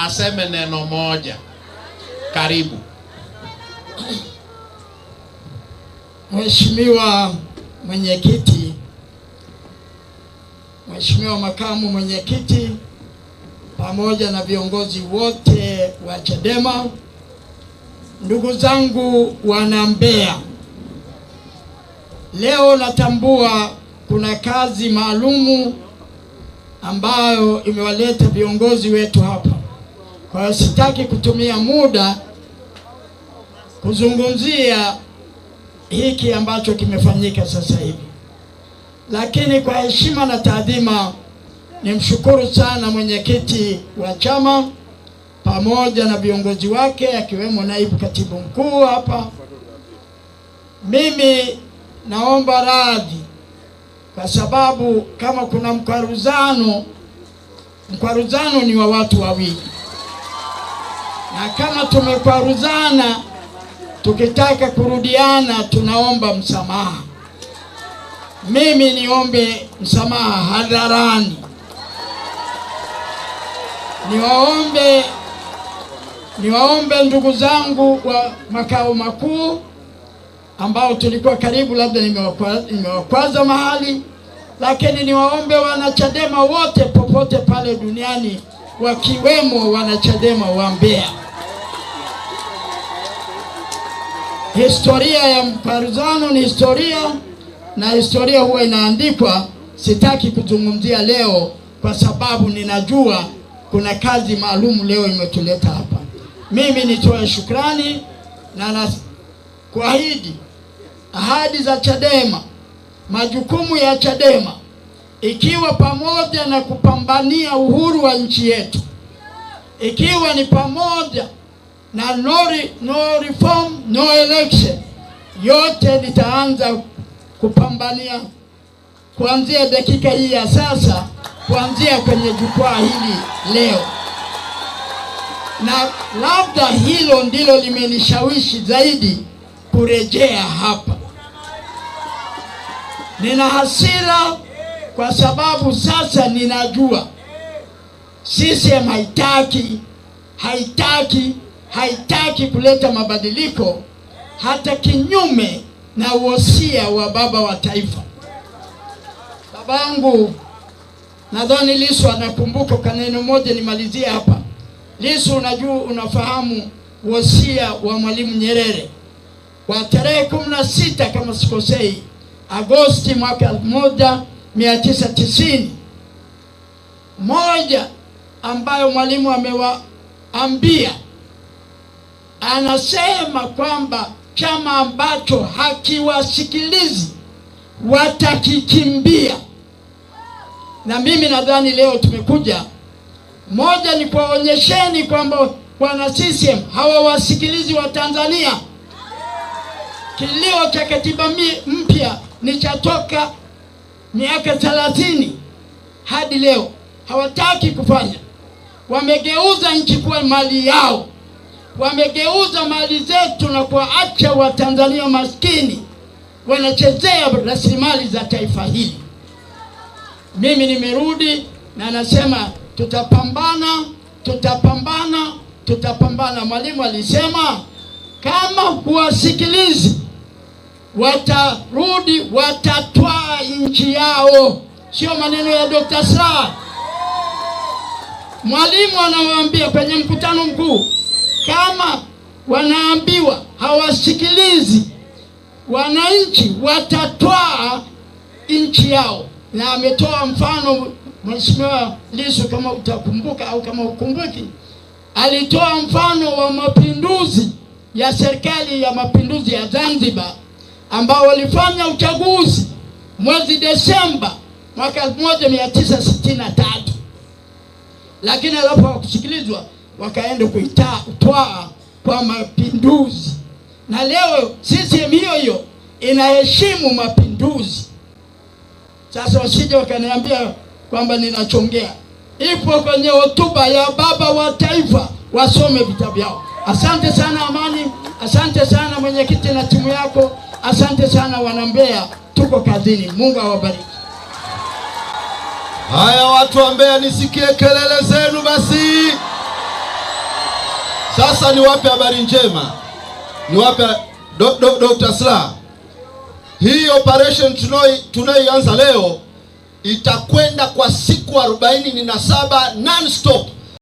aseme neno moja. Karibu. Mheshimiwa Mwenyekiti, Mheshimiwa Makamu Mwenyekiti, pamoja na viongozi wote wa Chadema, ndugu zangu wana Mbeya, leo natambua kuna kazi maalumu ambayo imewaleta viongozi wetu hapa. Kwa hiyo sitaki kutumia muda kuzungumzia hiki ambacho kimefanyika sasa hivi, lakini kwa heshima na taadhima nimshukuru sana mwenyekiti wa chama pamoja na viongozi wake akiwemo naibu katibu mkuu hapa. Mimi naomba radhi kwa sababu kama kuna mkwaruzano ni wa watu wawili, na kama tumekwaruzana tukitaka kurudiana tunaomba msamaha. Mimi niombe msamaha hadharani. Niwaombe ndugu zangu wa makao makuu ambao tulikuwa karibu, labda nimewakwaza mahali, lakini niwaombe wanachadema wote popote pale duniani, wakiwemo wanachadema wa Mbeya. Historia ya mparuzano ni historia, na historia huwa inaandikwa. Sitaki kuzungumzia leo kwa sababu ninajua kuna kazi maalum leo imetuleta hapa. Mimi nitoe shukrani na kuahidi ahadi za Chadema, majukumu ya Chadema, ikiwa pamoja na kupambania uhuru wa nchi yetu, ikiwa ni pamoja na no reform no election, yote nitaanza kupambania kuanzia dakika hii ya sasa, kuanzia kwenye jukwaa hili leo. Na labda hilo ndilo limenishawishi zaidi kurejea hapa. Nina hasira kwa sababu sasa ninajua CCM haitaki kuleta mabadiliko, hata kinyume na wosia wa baba wa taifa. Babangu nadhani Lissu anakumbuka kwa neno moja, nimalizie hapa. Lissu, unafahamu wosia wa Mwalimu Nyerere wa tarehe 16 kama sikosei, Agosti mwaka 1990, moja ambayo Mwalimu amewaambia, anasema kwamba chama ambacho hakiwasikilizi watakikimbia. Na mimi nadhani leo tumekuja, moja ni kuwaonyesheni kwamba wana CCM hawawasikilizi wa Tanzania. Kilio cha katiba mpya ni cha toka miaka 30 hadi leo, hawataki kufanya. Wamegeuza nchi kuwa mali yao, wamegeuza mali zetu na kuacha wa Tanzania maskini wanachezea rasilimali za taifa hili. Mimi nimerudi na nasema tutapambana. Mwalimu alisema kama huwasikilizi watarudi, watatwaa nchi yao. Sio maneno ya Dr. Slaa. Mwalimu anawaambia kwenye mkutano mkuu, kama wanaambiwa hawasikilizi wananchi, watatwaa nchi yao. Na ametoa mfano Mheshimiwa Lissu, kama utakumbuka au kama ukumbuki, alitoa mfano wa mapinduzi ya serikali ya mapinduzi ya Zanzibar ambao walifanya uchaguzi mwezi Desemba mwaka 1963, lakini alafu hawakusikilizwa, wakaenda kuitwaa kwa mapinduzi. Na leo CCM hiyo inaheshimu mapinduzi. Sasa wasije wakaniambia kwamba ninachongea. Ipo kwenye hotuba ya baba wa taifa, wasome vitabu vyao. Asante sana Amani, asante sana mwenyekiti na timu yako, asante sana wana Mbeya, tuko kazini. Mungu awabariki. Haya watu wa Mbeya, nisikie kelele zenu basi. Sasa niwape habari njema, niwape Dr. Slaa, hii operation tunayoanza leo itakwenda kwa siku 47 non stop.